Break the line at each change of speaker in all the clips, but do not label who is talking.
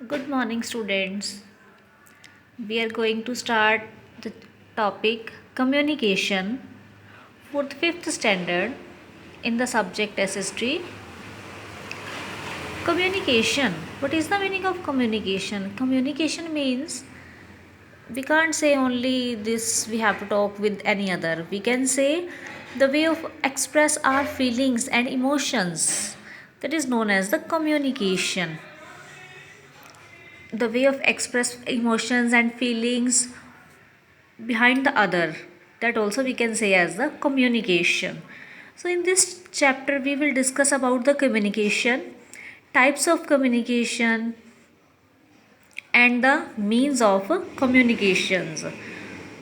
Good morning, students. We are going to start the topic communication for the fifth standard in the subject SST. Communication. What is the meaning of communication? Communication means we can't say only this we have to talk with any other. We can say the way of express our feelings and emotions. That is known as the communication. The way of express emotions and feelings behind the other, that also we can say as the communication. So in this chapter we will discuss about the communication, types of communication, and the means of communications.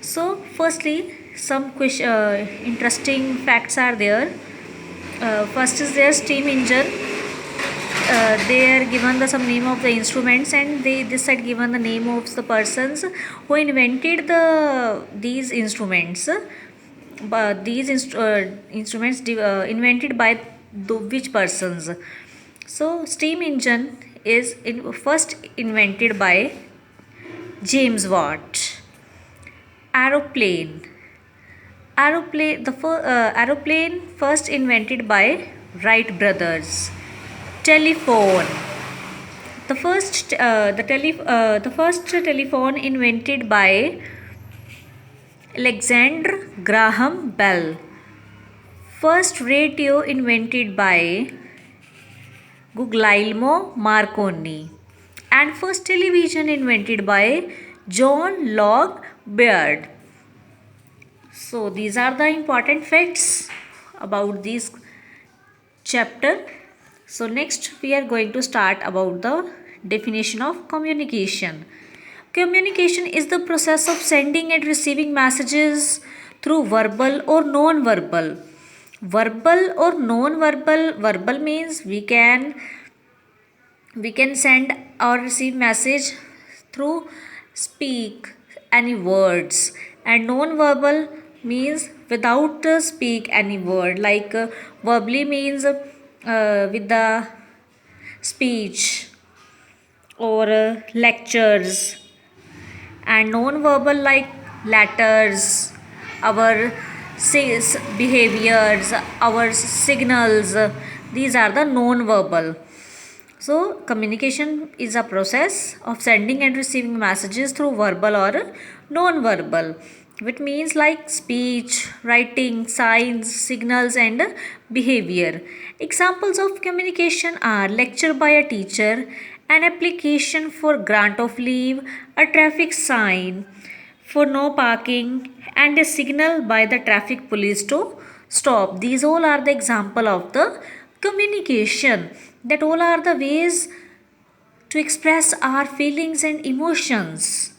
So firstly, some interesting facts are there. First is their steam engine. They are given the some name of the instruments, and they this had given the name of the persons who invented these instruments. But these instruments invented by which persons? So steam engine is first invented by James Watt. Aeroplane. Aeroplane first invented by Wright brothers. Telephone. The first telephone invented by Alexander Graham Bell. First radio invented by Guglielmo Marconi. And first television invented by John Locke Baird. So these are the important facts about this chapter. So next we are going to start about the definition of communication. Communication is the process of sending and receiving messages through verbal or non-verbal. Verbal or non-verbal. Verbal means we can send or receive message through speak any words, and non-verbal means without speak any word, like verbally means with the speech or lectures, and non-verbal like letters, our behaviors, our signals. These are the non-verbal. So communication is a process of sending and receiving messages through verbal or non-verbal, which means like speech, writing, signs, signals, and behavior. Examples of communication are lecture by a teacher, an application for grant of leave, a traffic sign for no parking, and a signal by the traffic police to stop. These all are the example of the communication. That all are the ways to express our feelings and emotions.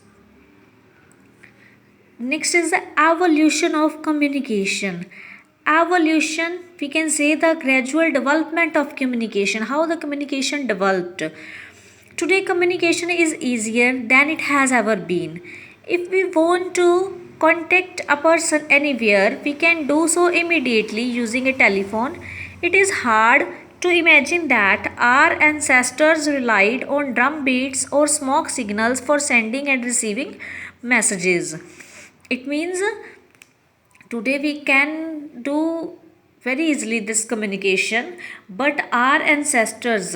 Next is the evolution of communication. Evolution, we can say the gradual development of communication, how the communication developed. Today, communication is easier than it has ever been. If we want to contact a person anywhere, we can do so immediately using a telephone. It is hard to imagine that our ancestors relied on drum beats or smoke signals for sending and receiving messages. It means today we can do very easily this communication, but our ancestors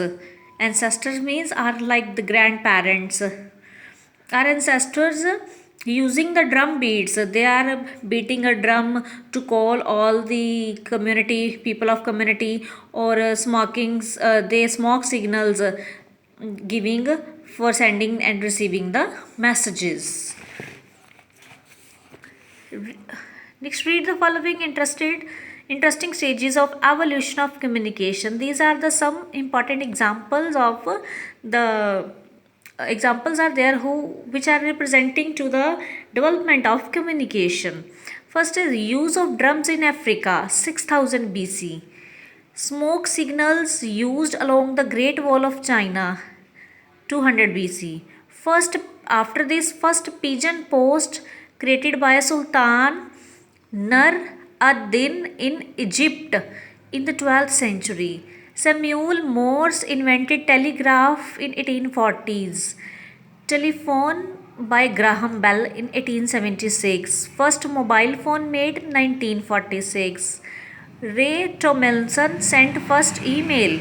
means are like the grandparents, our ancestors using the drum beats, they are beating a drum to call all the community people of community, or they smoke signals, giving for sending and receiving the messages. Next, read the following interesting stages of evolution of communication. These are the some important examples of the examples are there who which are representing to the development of communication. First is use of drums in Africa, 6000 BC. Smoke signals used along the Great Wall of China, 200 BC. After this, first pigeon post created by Sultan Nur ad-Din in Egypt in the 12th century. Samuel Morse invented telegraph in 1840s. Telephone by Graham Bell in 1876. First mobile phone made in 1946. Ray Tomlinson sent first email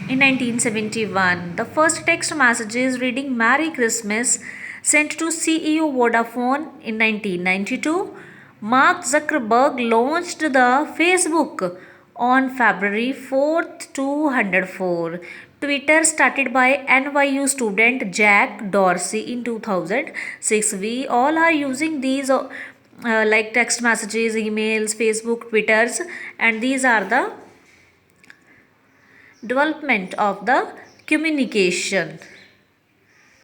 in 1971. The first text messages reading Merry Christmas sent to CEO Vodafone in 1992. Mark Zuckerberg launched the Facebook on February 4th, 2004. Twitter started by NYU student Jack Dorsey in 2006. We all are using these like text messages, emails, Facebook, Twitters, and these are the development of the communication.